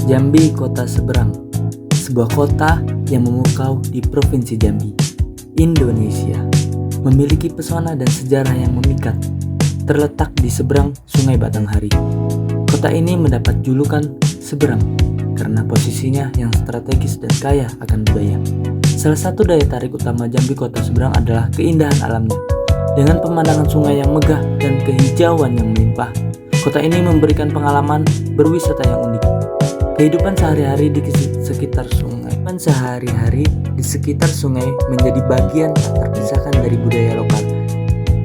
Jambi Kota Seberang, sebuah kota yang memukau di Provinsi Jambi, Indonesia, memiliki pesona dan sejarah yang memikat. Terletak di seberang Sungai Batanghari, kota ini mendapat julukan Seberang karena posisinya yang strategis dan kaya akan budaya. Salah satu daya tarik utama Jambi Kota Seberang adalah keindahan alamnya. Dengan pemandangan sungai yang megah dan kehijauan yang melimpah, kota ini memberikan pengalaman berwisata yang unik. Kehidupan sehari-hari di sekitar sungai menjadi bagian tak terpisahkan dari budaya lokal,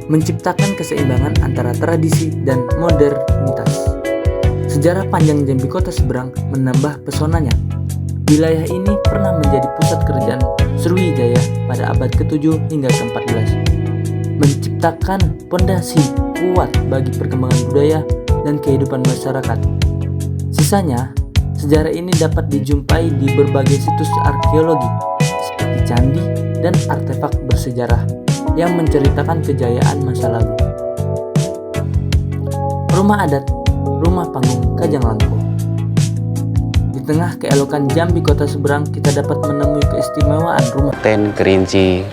menciptakan keseimbangan antara tradisi dan modernitas. Sejarah panjang Jambi Kota Seberang menambah pesonanya. Wilayah ini pernah menjadi pusat kerajaan Sriwijaya pada abad ke-7 hingga ke-14, menciptakan pondasi kuat bagi perkembangan budaya dan kehidupan masyarakat. Sisanya, sejarah ini dapat dijumpai di berbagai situs arkeologi seperti candi dan artefak bersejarah yang menceritakan kejayaan masa lalu. Rumah adat Rumah Panggung Kajang Langko. Di tengah keelokan Jambi Kota Seberang, kita dapat menemui keistimewaan rumah Ten Kerinci.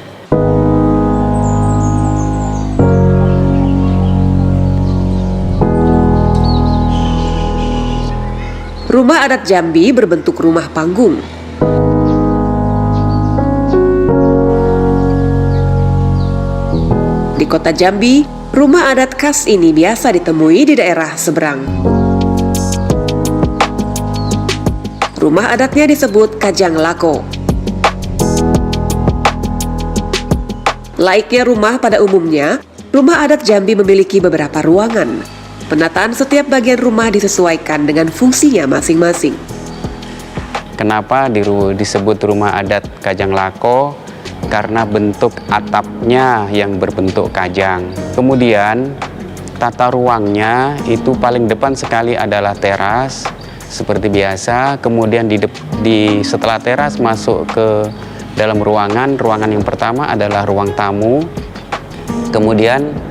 Rumah adat Jambi berbentuk rumah panggung. Di kota Jambi, rumah adat khas ini biasa ditemui di daerah seberang. Rumah adatnya disebut Kajang Lako. Laiknya rumah pada umumnya, rumah adat Jambi memiliki beberapa ruangan. Penataan setiap bagian rumah disesuaikan dengan fungsinya masing-masing. Kenapa disebut rumah adat Kajang Lako? Karena bentuk atapnya yang berbentuk kajang. Kemudian tata ruangnya itu paling depan sekali adalah teras seperti biasa. Kemudian setelah teras masuk ke dalam ruangan yang pertama adalah ruang tamu. Kemudian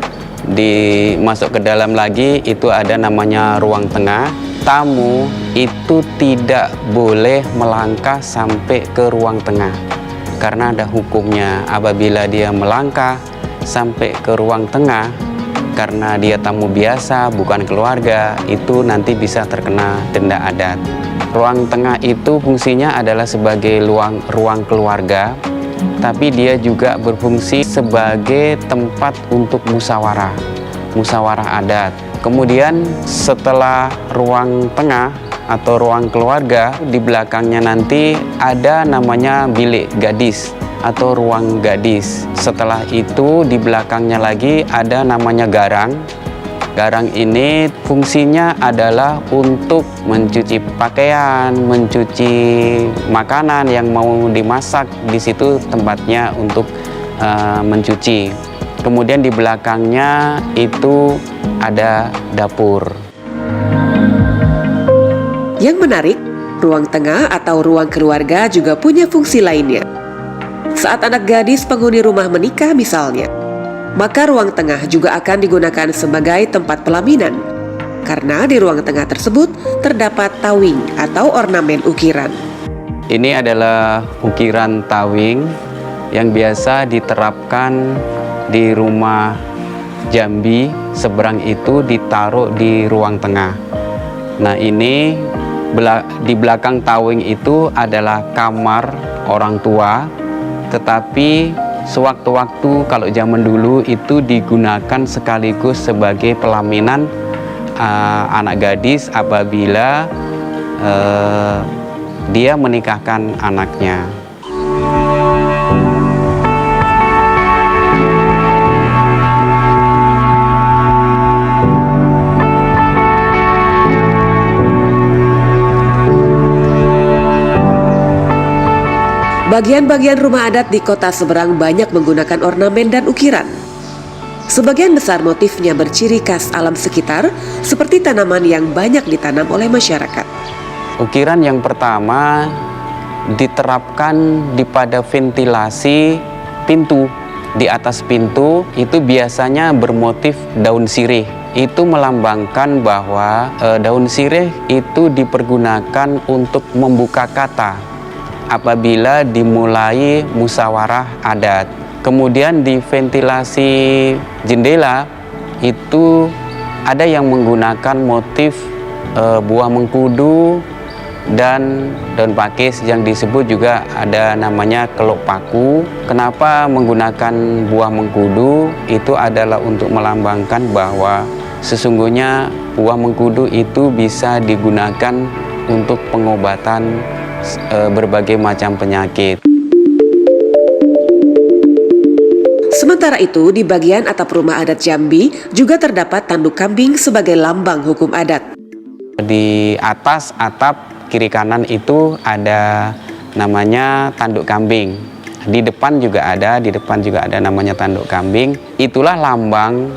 masuk ke dalam lagi itu ada namanya ruang tengah. Tamu itu tidak boleh melangkah sampai ke ruang tengah karena ada hukumnya. Apabila dia melangkah sampai ke ruang tengah karena dia tamu biasa bukan keluarga, itu nanti bisa terkena denda adat. Ruang tengah itu fungsinya adalah sebagai ruang keluarga, tapi dia juga berfungsi sebagai tempat untuk musyawarah adat. Kemudian setelah ruang tengah atau ruang keluarga, di belakangnya nanti ada namanya bilik gadis atau ruang gadis. Setelah itu di belakangnya lagi ada namanya garang. Garang ini fungsinya adalah untuk mencuci pakaian, mencuci makanan yang mau dimasak. Di situ tempatnya untuk mencuci. Kemudian di belakangnya itu ada dapur. Yang menarik, ruang tengah atau ruang keluarga juga punya fungsi lainnya. Saat anak gadis penghuni rumah menikah misalnya, maka ruang tengah juga akan digunakan sebagai tempat pelaminan. Karena di ruang tengah tersebut terdapat tawing atau ornamen ukiran. Ini adalah ukiran tawing yang biasa diterapkan di rumah Jambi Seberang itu ditaruh di ruang tengah. Nah ini di belakang tawing itu adalah kamar orang tua, tetapi sewaktu-waktu kalau zaman dulu itu digunakan sekaligus sebagai pelaminan anak gadis apabila dia menikahkan anaknya. Bagian-bagian rumah adat di kota Seberang banyak menggunakan ornamen dan ukiran. Sebagian besar motifnya berciri khas alam sekitar, seperti tanaman yang banyak ditanam oleh masyarakat. Ukiran yang pertama diterapkan pada ventilasi pintu. Di atas pintu itu biasanya bermotif daun sirih. itu melambangkan bahwa daun sirih itu dipergunakan untuk membuka kata apabila dimulai musyawarah adat. Kemudian di ventilasi jendela itu ada yang menggunakan motif buah mengkudu dan daun pakis yang disebut juga ada namanya kelok paku. Kenapa menggunakan buah mengkudu? Itu adalah untuk melambangkan bahwa sesungguhnya buah mengkudu itu bisa digunakan untuk pengobatan berbagai macam penyakit. Sementara itu, di bagian atap rumah adat Jambi juga terdapat tanduk kambing sebagai lambang hukum adat. Di atas atap kiri kanan itu ada namanya tanduk kambing. Di depan juga ada namanya tanduk kambing. Itulah lambang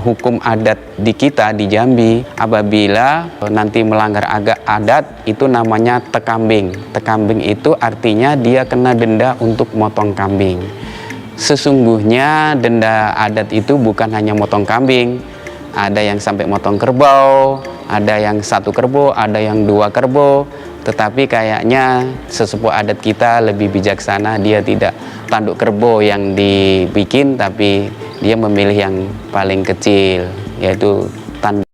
hukum adat di kita di Jambi. Apabila nanti melanggar adat itu namanya tekambing. Tekambing itu artinya dia kena denda untuk motong kambing. Sesungguhnya denda adat itu bukan hanya motong kambing. Ada yang sampai motong kerbau, ada yang 1 kerbau, ada yang 2 kerbau. Tetapi kayaknya sesepuh adat kita lebih bijaksana, dia tidak tanduk kerbau yang dibikin, tapi dia memilih yang paling kecil, yaitu tanduk.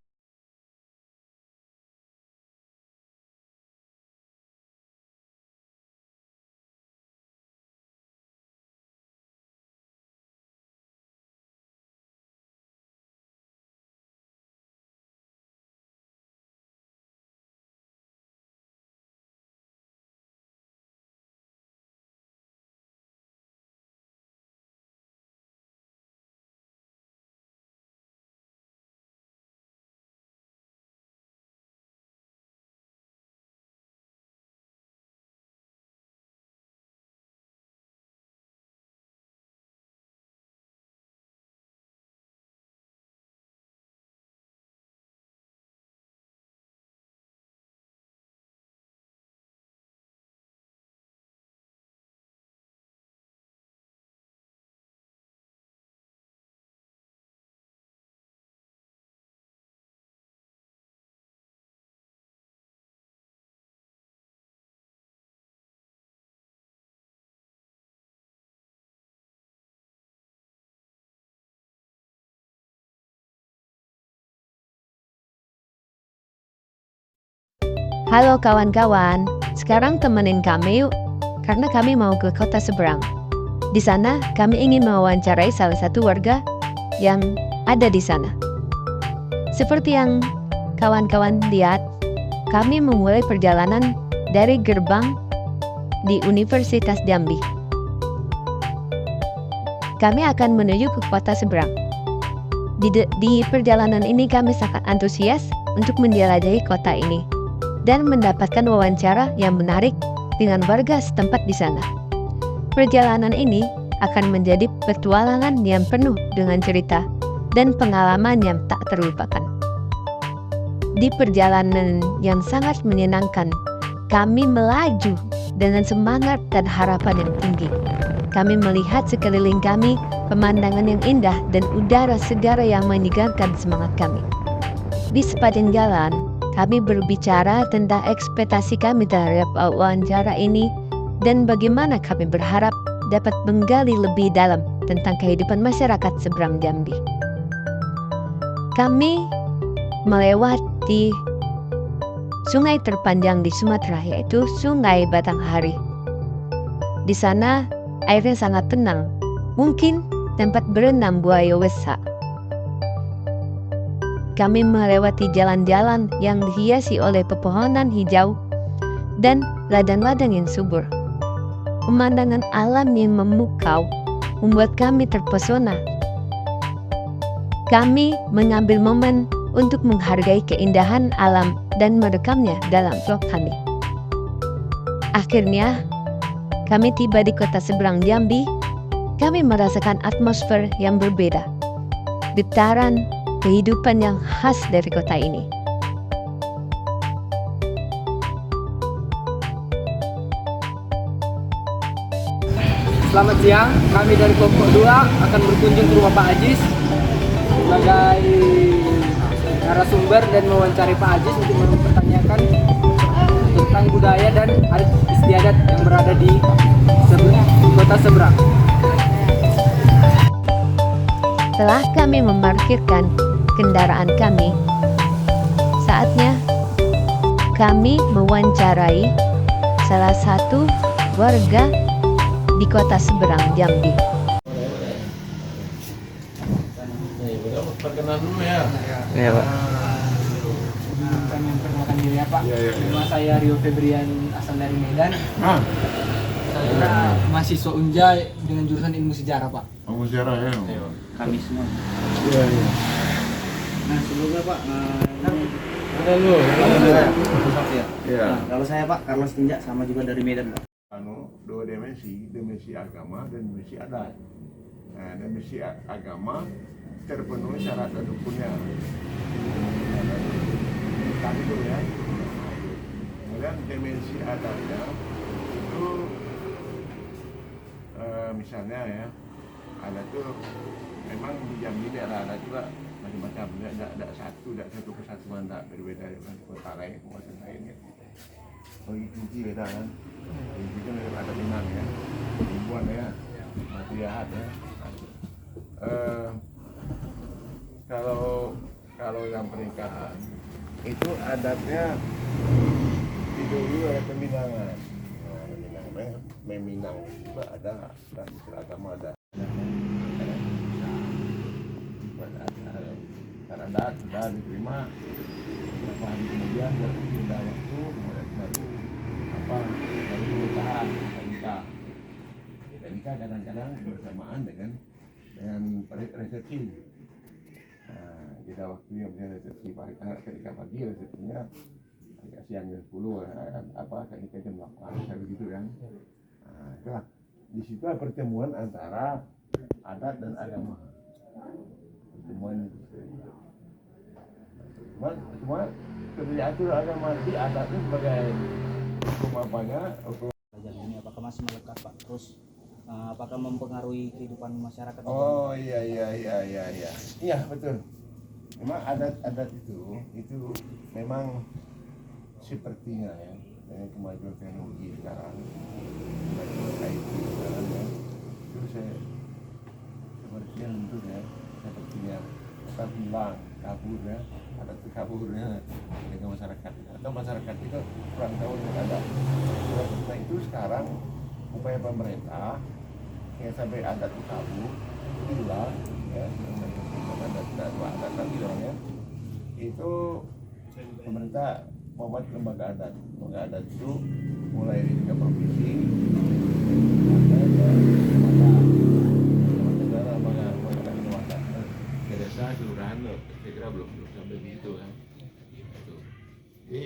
Halo kawan-kawan, sekarang temenin kami yuk, karena kami mau ke kota seberang. Di sana, kami ingin mewawancarai salah satu warga yang ada di sana. Seperti yang kawan-kawan lihat, kami memulai perjalanan dari gerbang di Universitas Jambi. Kami akan menuju ke kota seberang. Di perjalanan ini kami sangat antusias untuk menjelajahi kota ini dan mendapatkan wawancara yang menarik dengan warga setempat di sana. Perjalanan ini akan menjadi petualangan yang penuh dengan cerita dan pengalaman yang tak terlupakan. Di perjalanan yang sangat menyenangkan, kami melaju dengan semangat dan harapan yang tinggi. Kami melihat sekeliling kami pemandangan yang indah dan udara segar yang menyegarkan semangat kami. Di sepanjang jalan, kami berbicara tentang ekspektasi kami terhadap wawancara ini dan bagaimana kami berharap dapat menggali lebih dalam tentang kehidupan masyarakat seberang Jambi. Kami melewati sungai terpanjang di Sumatera, yaitu Sungai Batanghari. Di sana airnya sangat tenang, mungkin tempat berenang buaya wesa. Kami melewati jalan-jalan yang dihiasi oleh pepohonan hijau dan ladang-ladang yang subur. Pemandangan alam yang memukau membuat kami terpesona. Kami mengambil momen untuk menghargai keindahan alam dan merekamnya dalam vlog kami. Akhirnya, kami tiba di kota seberang Jambi. Kami merasakan atmosfer yang berbeda, getaran kehidupan yang khas dari kota ini. Selamat siang, kami dari kelompok 2 akan berkunjung ke rumah Pak Ajis sebagai narasumber dan mewawancari Pak Ajis untuk mempertanyakan tentang budaya dan adat istiadat yang berada di kota seberang. Setelah kami memarkirkan kendaraan kami, saatnya kami mewawancarai salah satu warga di kota seberang Jambi. Perkenalan dulu ya. Iya, Pak. Kami memperkenalkan diri ya Pak. Nama saya Rio Febrian, asal dari Medan. Saya mahasiswa Unjai dengan jurusan ilmu sejarah Pak. Kamu sejarah ya? Kami semua. Iya, iya. Nah sebelumnya Pak, Ada lu. ya. Iya. Nah, kalau saya Pak, Carlos Tinjak sama juga dari Medan Pak. Dua dimensi agama dan dimensi adat. Nah, dimensi agama terpenuhi syarat dan rukunnya. Tadi itu ya. Kemudian dimensi adatnya itu misalnya ya, adat itu memang di Jambi ini ada juga macam-macam, tidak satu kesatuan, tidak berbeda dengan kota lain, kawasan lain ya. Bagi kunci beda kan, kunci kan ada Minang ya, Ribuan ya, Matiahat ya. Kalau yang pernikahan itu adatnya dulu ada peminangan. Nah, meminang juga ada, dan agama ada. Karena adat sudah diterima beberapa hari kemudian sudah waktu baru pernikahan nikah kadang-kadang bersamaan dengan resepsi. Nah, kita waktunya misalnya resepsi ketika pagi resepsinya agak siang jam 10 ketika jam 8 begitu kan. Nah, itulah di situ pertemuan antara adat dan agama. Pertemuan cuma ketika diatur agama di adatnya sebagai hukum apanya, hukum Ini apakah masih melekat Pak? Terus apakah mempengaruhi kehidupan masyarakat? oh iya betul. Memang adat itu memang sepertinya ya dengan kemajuan teknologi sekarang, kemajuan IT sekarang ya, itu sepertinya untuk ya sepertinya kita hilang kabur ya, adat itu kaburnya dengan masyarakat atau masyarakat itu kurang tahu dengan adat. Nah itu sekarang upaya pemerintah yang sampai adat itu kabur hilang ya, adat tadi orangnya itu pemerintah membuat lembaga adat itu mulai dari 3 provinsi ke desa kelurahan loh, saya kira belum sampai begitu kan. Jadi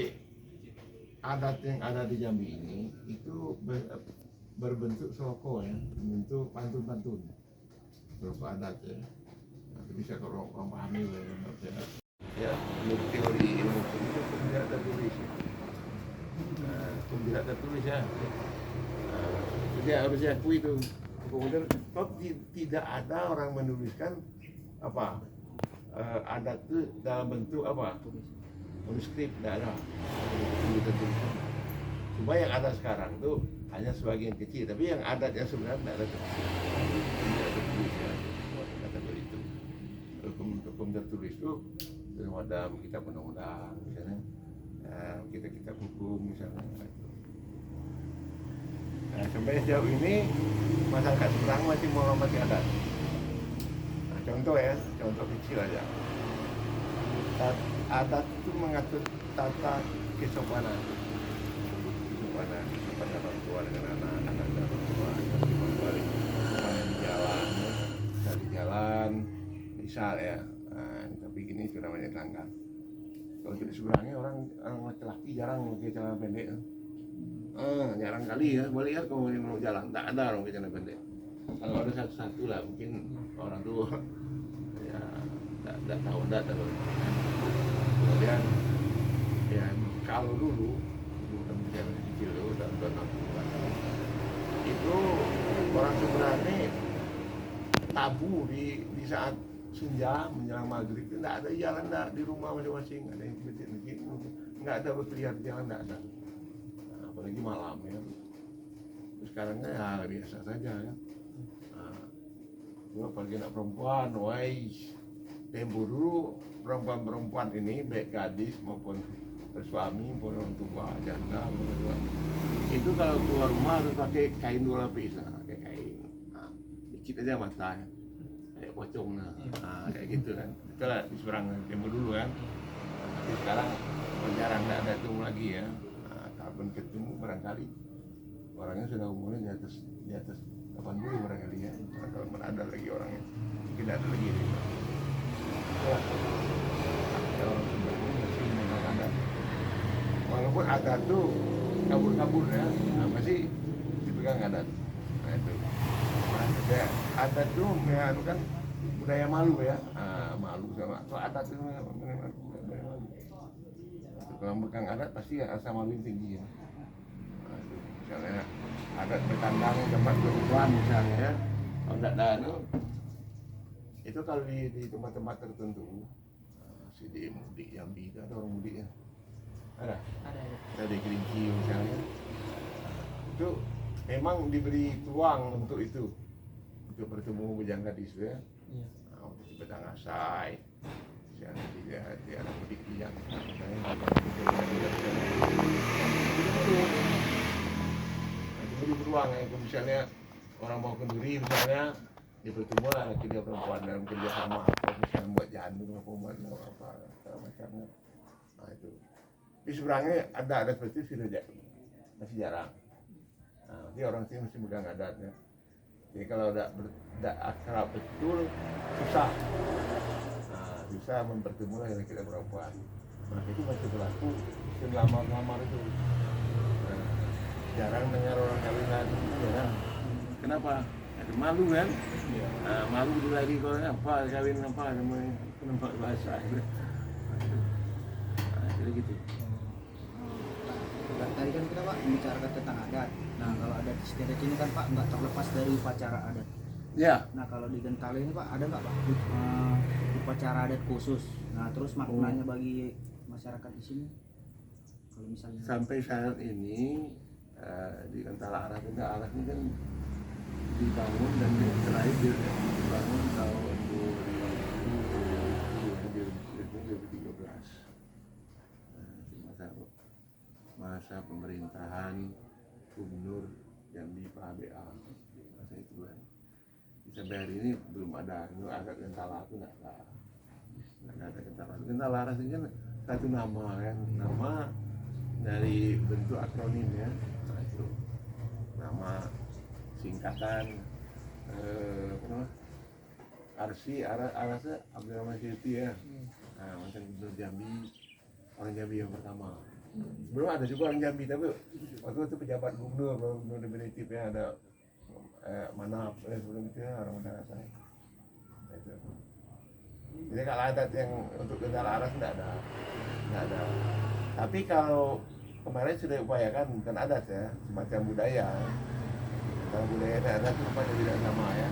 adat yang ada di Jambi ini itu berbentuk soko ya, bentuk pantun-pantun berupa adat ya. Nanti bisa kalau orang pahami ya, menurut teori ilmu itu tidak tertulis ya. Tidak tertulis ya. Jadi harus diakui itu. Kemudian tidak ada orang menuliskan apa adat itu dalam bentuk apa manuskrip, tidak ada. Cuma yang ada sekarang tuh hanya sebagian kecil, tapi yang adat yang sebenarnya tidak ada tertulis ya, kategori itu. Hukum tertulis itu dalam kitab undang-undang misalnya, kitab hukum misalnya. Nah, sampai sejauh ini masyarakat seberang masih menghormati adat. Nah, contoh kecil aja. Adat itu mengatur tata kesopanan orang tua dengan anak dan orang tua, di jalan, misal ya. Nah, tapi gini itu namanya tangga. Kalau di seberangnya orang laki-laki jarang pakai celana pendek. Jarang kali ya, boleh lihat kalau mau jalan, tak ada orang pakai celana pendek. Kalau ada satu-satu lah, mungkin orang tua ya tidak tahu adat. Kemudian ya kalau dulu yang kecil itu dan 60-an itu orang sebenarnya tabu di saat senja menjelang maghrib itu nggak ada jalan nggak di rumah masing-masing, ada yang masjid, nggak ada berkeliaran jalan, nggak ada. Nah, apalagi malam ya. Terus sekarang ya biasa saja ya. Nah, apalagi anak perempuan, tempo dulu perempuan ini baik gadis maupun bersuami maupun orang tua janda itu kalau keluar rumah harus pakai kain 2 lapis, pakai kain. Nah, dikit aja mata ya. Kayak pocong kayak gitu kan. Kalau di seberang tempo dulu kan. Tapi sekarang jarang nggak ada ketemu lagi ya. Nah, kalaupun ketemu barangkali orangnya sudah umurnya di atas 80 barangkali ya. Nah, kalau ada lagi orangnya tidak ada lagi. Ya, orang sebenarnya masih memang ada. Walaupun adat tuh kabur-kabur ya, masih dipegang adat. Nah itu. Nah, adat tuh ya, kan budaya malu ya, malu sama. So adat itu budaya malu. Kalau pegang adat pasti rasa malu tinggi ya. Nah, itu. Misalnya adat bertandang tempat perempuan misalnya ya, kalau tidak ada itu kalau di tempat-tempat tertentu, di mudik Jambi itu ada orang mudik ya. Ada di Kerinci misalnya. Itu memang diberi peluang untuk itu, untuk bertemu bujang gadis ya. Nah, untuk petang asai, misalnya dia ada mudik yang diberi peluang ya. Misalnya orang mau kenduri misalnya, dia bertemu lah tiga perempuan dalam kerjasama atau misalnya buat jantung apa segala macamnya. Nah itu di seberangnya ada seperti itu masih jarang. Nah, jadi orang sini mesti pegang adatnya. Jadi kalau tidak akrab betul susah. Nah, susah mempertemu lah kita perempuan. Nah itu masih berlaku lamar itu. Nah, jarang dengar orang kawinan, jarang. Kenapa? Malu kan? Nah, malu dulu lagi kalau apa kawin apa namanya nampak bahasa itu. Nah, jadi gitu. Tadi kan kita Pak membicarakan tentang adat. Nah kalau adat istiadat ini kan Pak nggak terlepas dari upacara adat. Ya. Nah kalau di Gentale ini Pak ada nggak Pak upacara adat khusus? Nah terus maknanya bagi masyarakat di sini? Kalau misalnya Sampai saat ini di Gentala Aras ini kan dibangun dan terakhir dibangun tahun 2013. Masa pemerintahan Gubernur Jambi Pak HBA masa itu kan. Sampai hari ini belum ada, agak Gentala itu nggak ada Gentala. Gentala Aras ini kan satu nama kan, nama dari bentuk akronim ya. Nah, itu nama singkatan Arsi Arasnya Abdul Rahman Siti ya. Nah, mantan Gubernur Jambi, orang Jambi yang pertama. Belum ada juga orang Jambi, tapi waktu itu pejabat gubernur definitif ya, ada Manap sebelum itu ya, orang Utara saya. Itu. Jadi kalau adat yang untuk Gentala Aras nggak ada. Tapi kalau kemarin sudah upayakan bukan adat ya, semacam budaya. Kalau budaya dan adat itu rupanya tidak sama ya.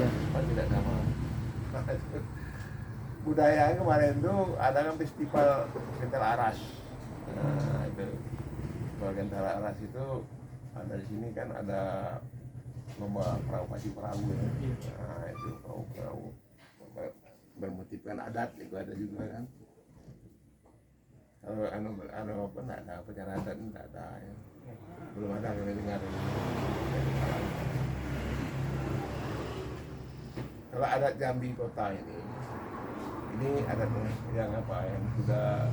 Rupanya tidak sama. Budaya kemarin itu ada kan festival Gentala Aras. Nah itu festival Gentala Aras itu ada di sini kan ada lomba perahu perahu ya. Nah itu perahu bermotifkan adat itu ada juga kan. Kalau apa nggak ada acara adat nggak ada ya. Belum ada yang dengar. Kalau adat Jambi kota ini adat yang apa yang sudah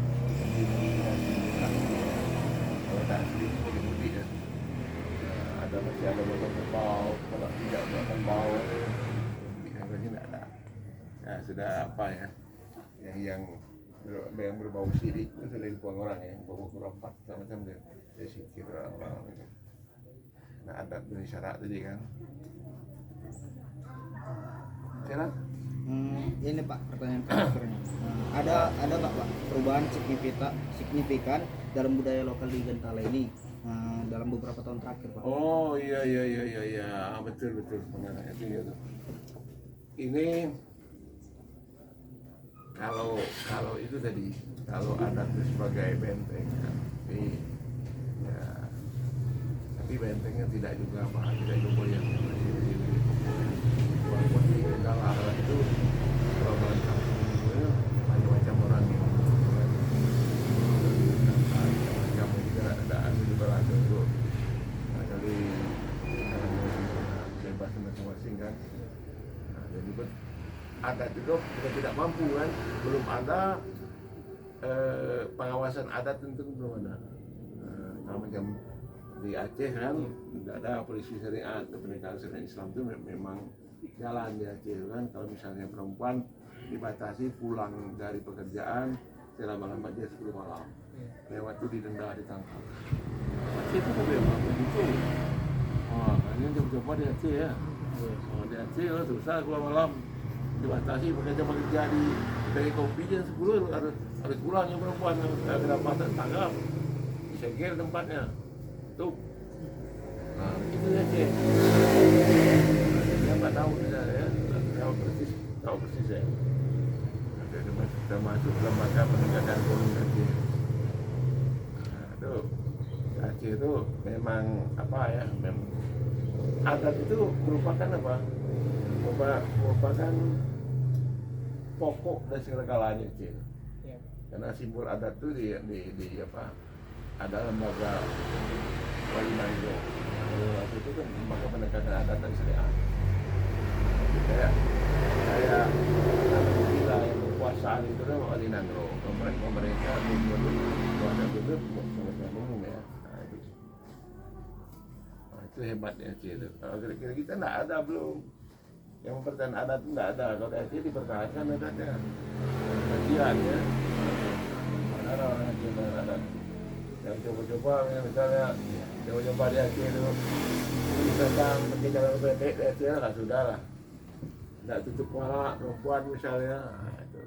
kalau tak asli mudik ya. Ada masih ada bau, kalau tidak buatan bau, yang tidak ada. Ya sudah apa ya, yang berbau sirik itu sudah dibuang orang ya, bau keropak macam dia sikir orang itu. Nah adat dari syarat tadi kan. Siapa? Ini Pak pertanyaan terakhirnya. Ada nggak Pak perubahan signifikan dalam budaya lokal di Gentala ini dalam beberapa tahun terakhir Pak? Oh iya betul benar itu ya. Ini kalau itu tadi, kalau adat itu sebagai benteng kan, ya, tapi bentengnya tidak juga yang masih walaupun di dalam adat itu kalau dalam kampung itu macam-macam orang yang macam juga ada juga ada tuh dari bebas masing-masing kan. Nah, jadi adat itu kita tidak mampu kan, belum ada pengawasan adat tentu belum ada. Kalau macam di Aceh kan tidak ada polisi syariat, penegakan syariat Islam itu memang jalan di Aceh kan. Kalau misalnya perempuan dibatasi pulang dari pekerjaan selama-lamanya 10 malam, lewat itu didenda, ditangkap. Aceh itu kan memang begitu. Ini coba di Aceh ya. Di Aceh susah keluar malam, dibatasi pekerja di dari kopi jam 10 harus pulang yang perempuan yang kedapatan tangkap, disegel tempatnya tuh. Nah itu aja. Dia nggak tahu ya, tahu persis ya. Kita masuk lembaga penegakan hukum Aceh. Nah itu Aceh itu memang apa ya, memang adat itu merupakan apa? Merupakan pokok dan segala-galanya Aceh. Ya. Karena simbol adat itu di apa? Ada lembaga Wali Nangro. Waktu itu kan lembaga penegakan adat dan syariat. Kayak kita yang berkuasaan itu kan Wali Nangro. Pemerintah kuasa itu pengusaha umum ya. Itu hebatnya Aceh itu. Kalau kira-kira kita tidak ada belum. Yang mempertahankan adat itu tidak ada. Kalau di Aceh dipertahankan adatnya. Kajian ya. Mana orang Aceh dengan adat. Yang coba-coba misalnya coba-coba di Aceh itu misalkan pakai jalan pendek di Aceh lah sudah lah. Tidak tutup kepala perempuan misalnya. Nah, itu.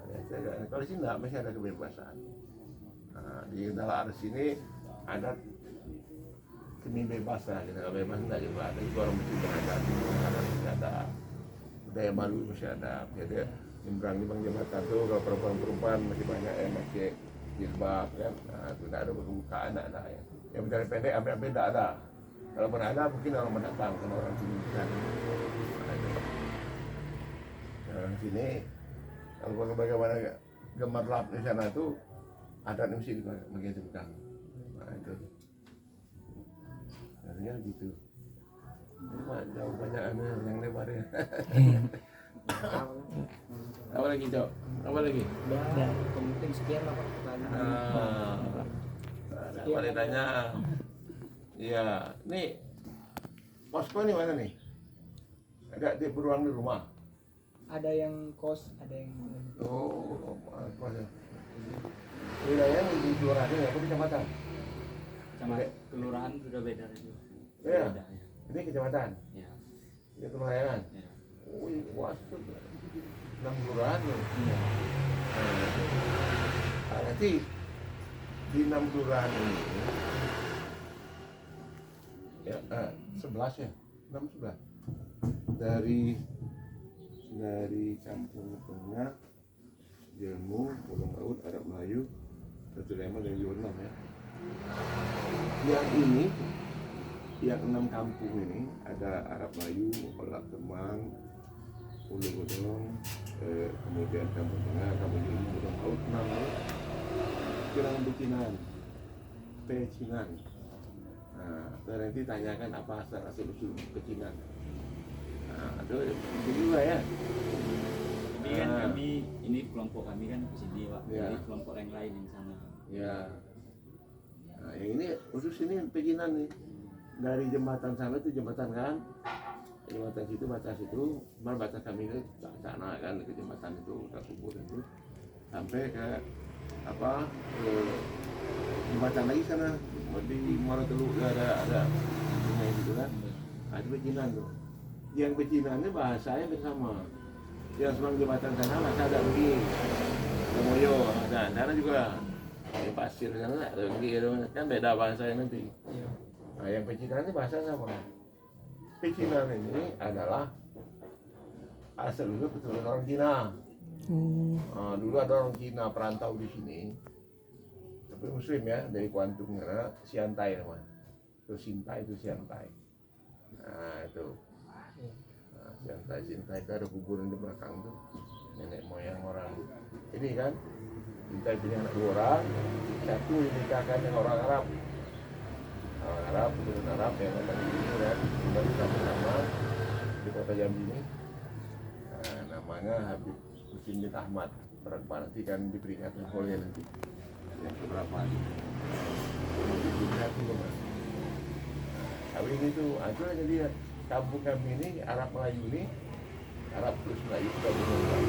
Di Aceh, kalau di sini tidak, masih ada kebebasan. Nah, di dalam adat sini adat semi bebas lah, kita nggak bebas enggak juga ada, itu orang mesti belajar, ada masih ada budaya malu masih ada, jadi nyebrang jembatan tuh kalau perempuan masih banyak yang pakai jilbab kan, nah, itu tidak ada pembukaan, tidak ada ya, yang dari pendek sampai tidak ada, kalau pun ada mungkin orang mendatang karena orang sini kan, orang sini kalau bagaimana gemerlap di sana tuh adat mesti dipakai jembatan, nah itu. Artinya gitu. Jauh banyak yang lebar ya. Apa lagi Cok? Apa lagi? Ya, mungkin sekian lah Pak pertanyaan. Apa ditanya? Iya, nih posko nih mana nih? Ada di beruang di rumah. Ada yang kos, ada yang Oh, kos ya. Wilayah di kelurahan apa di kecamatan? Kelurahan sudah beda itu. Ya. Beda, ya. Ini kecamatan. Ya. Ini kelurahan. Ya. Oh, luas tuh. 6 kelurahan loh. Iya. Nah, nanti di 6 kelurahan ini ya 11 ya, 6 11 dari Kampung Tengah, Jemu, Pulau Laut, Arab Melayu, Satu Lema dan Yunam ya. Yang ini, yang 6 kampung ini ada Arab Melayu, Kolak Kemang, Ulu Godong, kemudian Kampung Tengah, Kampung Jemu, Pulau Laut, 6 Kirang Becinan, Pecinan. Nah, nanti tanyakan apa asal usul Pecinan. Nah, itu juga ya. Tapi kan kami, ini kelompok kami kan di sini Pak. Ya. Jadi kelompok yang lain yang sana. Ya. Nah, yang ini khusus ini Pecinan nih. Dari jembatan sana itu jembatan kan. Jembatan situ batas itu, malah batas kami ke sana kan ke jembatan itu, ke kubur itu. Sampai ke apa? Ke jembatan lagi sana di Muara Teluk ada sungai gitu kan. Nah, itu Pecinan tuh. Yang Pecinan ini bahasanya bersama. Yang sebelah jembatan sana masih ada Enggi, ada Moyo, ada sana juga. Yang pasir sana ada Enggi, kan beda bahasanya nanti. Nah, yang Pecinan ini bahasa sama. Pecinan ini adalah asal usul keturunan orang Cina. Dulu ada orang Cina perantau di sini, tapi Muslim ya, dari Kuantung karena Siantai namanya. Itu Sintai, itu Siantai. Nah itu, Siantai itu ada kuburan di belakang tuh, nenek moyang orang ini kan. Sintai punya anak 2 orang, satu dinikahkan dengan orang Arab, keturunan Arab yang ada di sini kan, tinggal sama di kota Jambi ini. Namanya Habib Husin bin Ahmad. Berapa nanti kan diperingati oleh nanti yang keberapa kawin itu aja jadi kampung kami ini Arab Melayu ini, Arab plus Melayu gabungan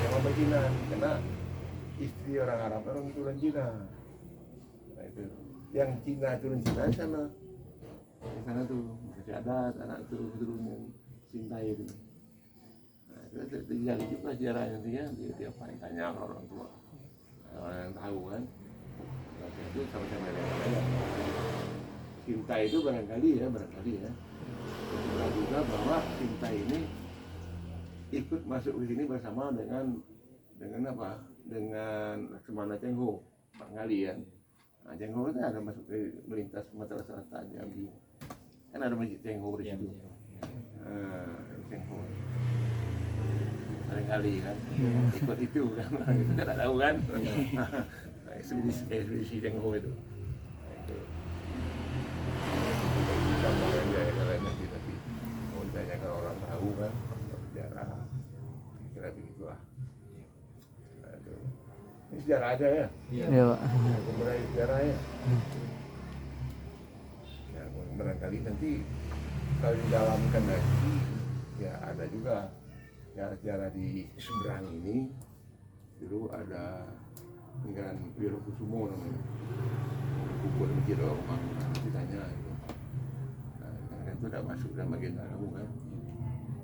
yang membaginan karena istri orang Arab orang turun Cina. Nah itu yang Cina turun Cina di sana tuh masih ada anak turun Sintai itu. Terjadi juga sejarahnya dia apa yang tanya orang tua, orang yang tahu kan. Waktu itu sama-sama dengan Sinta itu barangkali ya. Kita juga bahwa Sinta ini ikut masuk ke sini bersama dengan apa? Dengan Laksamana Cengho, Panggali kan. Nah, Cengho itu ada masuk ke melintas Sumatera Selatan Jambi. Kan ada masjid Cengho di situ. Cengho. Barangkali kan ikut itu kan, kita tidak tahu kan. Ekspedisi Cengho itu. Gambaran dia kalian nanti mau ditanyakan orang tahu kan sejarah, kira begitulah. Ini sejarah ada ya? Iya Pak. Kemudian sejarah ya. Ya barangkali nanti kalau didalamkan lagi, ya ada juga sejarah di seberang ini. Dulu ada peninggalan Wirokusumo namanya, kubur masjid orang ditanya itu. Nah, kan itu udah masuk dalam agenda kamu kan.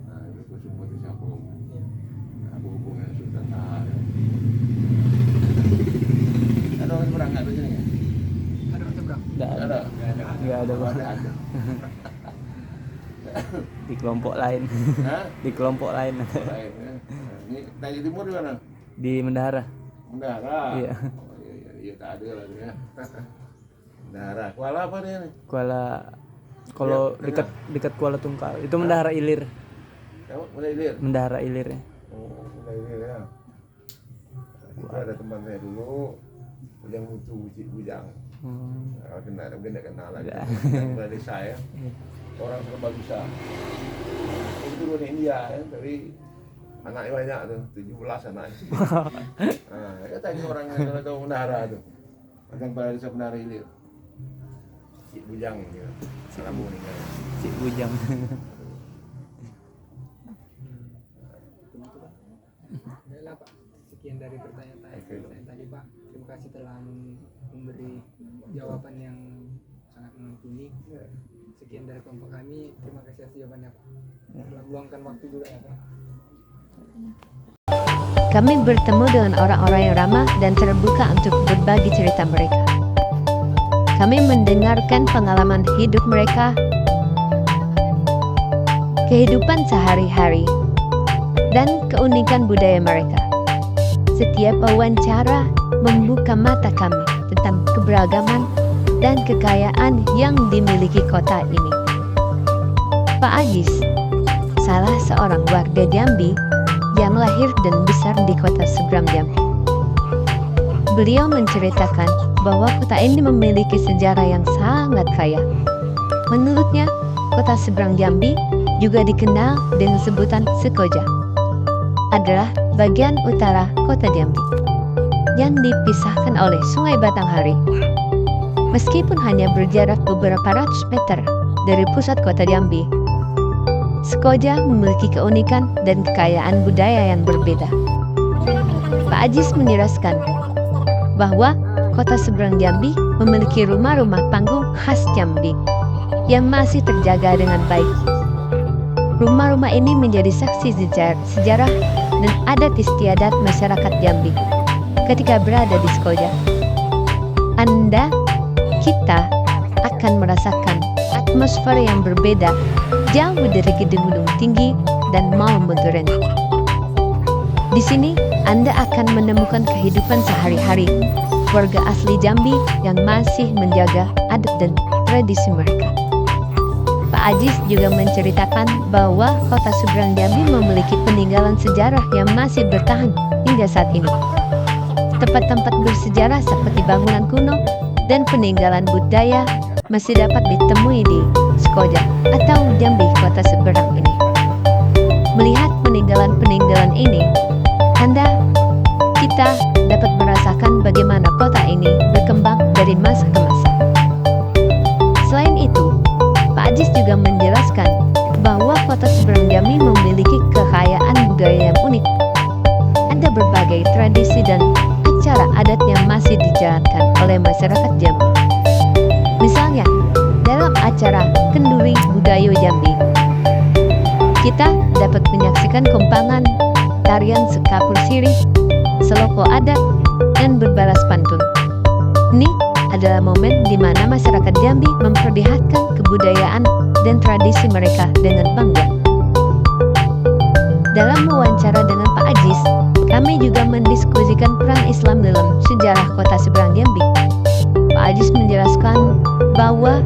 Nah, Wirokusumo itu siapa? Nah, hubungan Sultan Sahar. Ada orang seberang nggak di sini? Ada orang seberang? Nggak ada Pak. ada. Di kelompok lain. Hah? Di kelompok lain. Lain ya. Ini Tanjung Timur di mana? Di Mendahara. Mendahara. Iya. Oh, iya tak ada lah ya. Mendahara. Kuala apa dia nih? Kalau Ya, dekat Kuala Tungkal. Itu Mendahara Ilir. Kamu Mulai Ilir? Mendahara Ilir ya. Oh, Mulai Ilir ya. Itu ada teman saya dulu yang mutu Bujang. Kalau kenal, mungkin tidak kenal lagi. Yang desa ya. Orang serba bisa. Itu turun India ya, tapi anaknya banyak tuh, 17 anaknya. Nah, ya tadi orang yang tahu Mendahara tuh. Macam pada desa Mendahara Ilir. Cik Bujang gitu. Salam meninggal. Cik Bujang. Baiklah Pak, sekian dari pertanyaan saya tadi Pak. Terima kasih telah memberi jawaban yang sangat mumpuni. Sekian dari kelompok kami, terima kasih atas jawabannya Pak. Telah meluangkan waktu juga ya Pak. Kami bertemu dengan orang-orang yang ramah dan terbuka untuk berbagi cerita mereka. Kami mendengarkan pengalaman hidup mereka, kehidupan sehari-hari, dan keunikan budaya mereka. Setiap wawancara membuka mata kami tentang keberagaman dan kekayaan yang dimiliki kota ini. Pak Ajis, salah seorang warga Jambi yang lahir dan besar di kota seberang Jambi. Beliau menceritakan bahwa kota ini memiliki sejarah yang sangat kaya. Menurutnya, kota seberang Jambi juga dikenal dengan sebutan Sekoja. Adalah bagian utara kota Jambi yang dipisahkan oleh Sungai Batanghari. Meskipun hanya berjarak beberapa ratus meter dari pusat kota Jambi, Sekoja memiliki keunikan dan kekayaan budaya yang berbeda. Pak Ajis menjelaskan bahwa kota seberang Jambi memiliki rumah-rumah panggung khas Jambi yang masih terjaga dengan baik. Rumah-rumah ini menjadi saksi sejarah dan adat istiadat masyarakat Jambi ketika berada di Sekoja. Kita akan merasakan atmosfer yang berbeda jauh dari gedung-gedung tinggi dan mall modern. Di sini, Anda akan menemukan kehidupan sehari-hari warga asli Jambi yang masih menjaga adat dan tradisi mereka. Pak Ajis juga menceritakan bahwa kota seberang Jambi memiliki peninggalan sejarah yang masih bertahan hingga saat ini. Tempat-tempat bersejarah seperti bangunan kuno dan peninggalan budaya masih dapat ditemui di Sekoja atau Jambi kota seberang ini. Melihat peninggalan-peninggalan ini, kita dapat merasakan bagaimana kota ini berkembang dari masa ke masa. Selain itu, Pak Ajis juga menjelaskan bahwa kota seberang Jambi memiliki kekayaan budaya yang unik. Ada berbagai tradisi dan acara adat yang masih dijalankan oleh masyarakat Jambi. Misalnya, dalam acara Kenduri Budaya Jambi, kita dapat menyaksikan kumpangan, tarian sekapur sirih, seloko adat, dan berbalas pantun. Ini adalah momen di mana masyarakat Jambi memperlihatkan kebudayaan dan tradisi mereka dengan bangga. Dalam wawancara dengan Pak Ajis, kami juga mendiskusikan peran Islam dalam sejarah kota seberang Jambi. Pak Ajis menjelaskan bahwa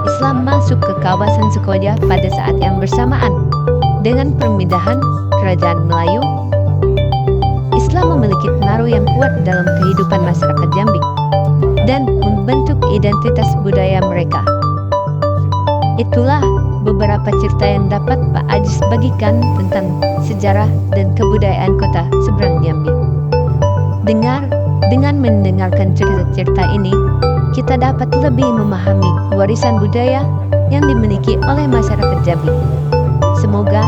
Islam masuk ke kawasan Sekoja pada saat yang bersamaan dengan pemindahan kerajaan Melayu. Islam memiliki pengaruh yang kuat dalam kehidupan masyarakat Jambi dan membentuk identitas budaya mereka. Itulah beberapa cerita yang dapat Pak Ajis bagikan tentang sejarah dan kebudayaan kota seberang Jambi. Dengan mendengarkan cerita-cerita ini, kita dapat lebih memahami warisan budaya yang dimiliki oleh masyarakat Jambi. Semoga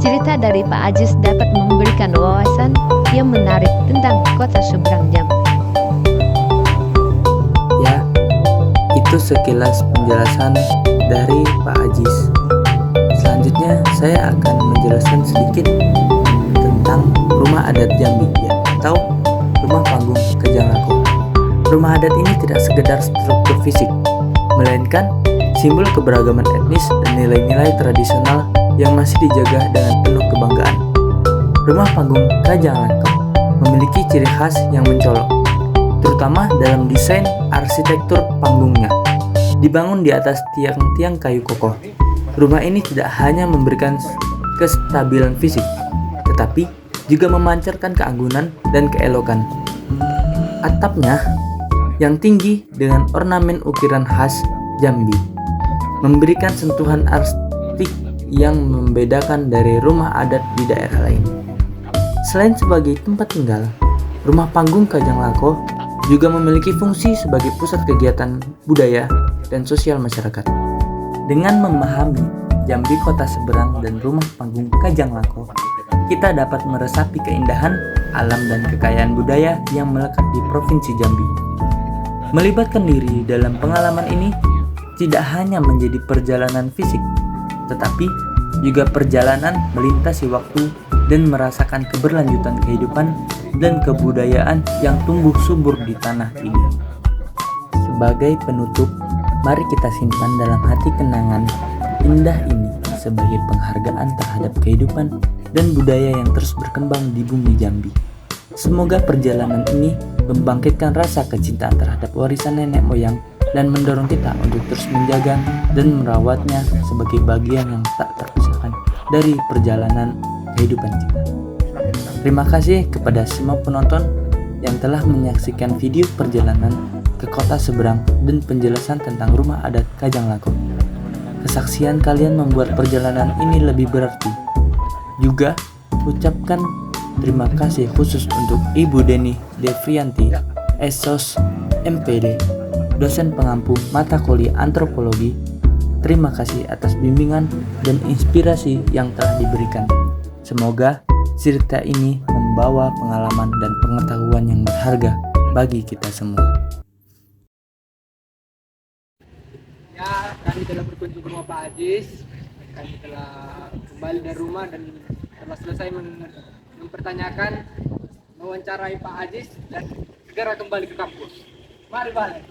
cerita dari Pak Ajis dapat memberikan wawasan yang menarik tentang kota seberang Jambi. Ya, itu sekilas penjelasan dari Pak Ajis. Selanjutnya saya akan menjelaskan sedikit tentang Rumah Adat Jambi atau Rumah Panggung Kajang Lako. Rumah adat ini tidak sekedar struktur fisik, melainkan simbol keberagaman etnis dan nilai-nilai tradisional yang masih dijaga dengan penuh kebanggaan. Rumah Panggung Kajang Lako memiliki ciri khas yang mencolok, terutama dalam desain arsitektur panggungnya. Dibangun di atas tiang-tiang kayu kokoh, rumah ini tidak hanya memberikan kestabilan fisik, tetapi juga memancarkan keanggunan dan keelokan. Atapnya yang tinggi dengan ornamen ukiran khas Jambi memberikan sentuhan artistik yang membedakan dari rumah adat di daerah lain. Selain sebagai tempat tinggal, Rumah Panggung Kajang Lako juga memiliki fungsi sebagai pusat kegiatan budaya dan sosial masyarakat. Dengan memahami Jambi kota seberang dan Rumah Panggung Kajang Lako, kita dapat meresapi keindahan alam dan kekayaan budaya yang melekat di Provinsi Jambi. Melibatkan diri dalam pengalaman ini tidak hanya menjadi perjalanan fisik, tetapi juga perjalanan melintasi waktu dan merasakan keberlanjutan kehidupan dan kebudayaan yang tumbuh subur di tanah ini. Sebagai penutup, mari kita simpan dalam hati kenangan indah ini sebagai penghargaan terhadap kehidupan dan budaya yang terus berkembang di bumi Jambi. Semoga perjalanan ini membangkitkan rasa kecintaan terhadap warisan nenek moyang dan mendorong kita untuk terus menjaga dan merawatnya sebagai bagian yang tak terpisahkan dari perjalanan kehidupan kita. Terima kasih kepada semua penonton yang telah menyaksikan video perjalanan ke kota seberang dan penjelasan tentang Rumah Adat Kajang Lako. Kesaksian kalian membuat perjalanan ini lebih berarti. Juga ucapkan terima kasih khusus untuk Ibu Deni Devrianti, Esos MPD, dosen pengampu mata kuliah antropologi. Terima kasih atas bimbingan dan inspirasi yang telah diberikan. Semoga cerita ini membawa pengalaman dan pengetahuan yang berharga bagi kita semua. Ya, kami telah berkunjung ke rumah Pak Ajis. Kami telah kembali dari rumah dan telah selesai mempertanyakan, mewawancarai Pak Ajis dan segera kembali ke kampus. Mari balik.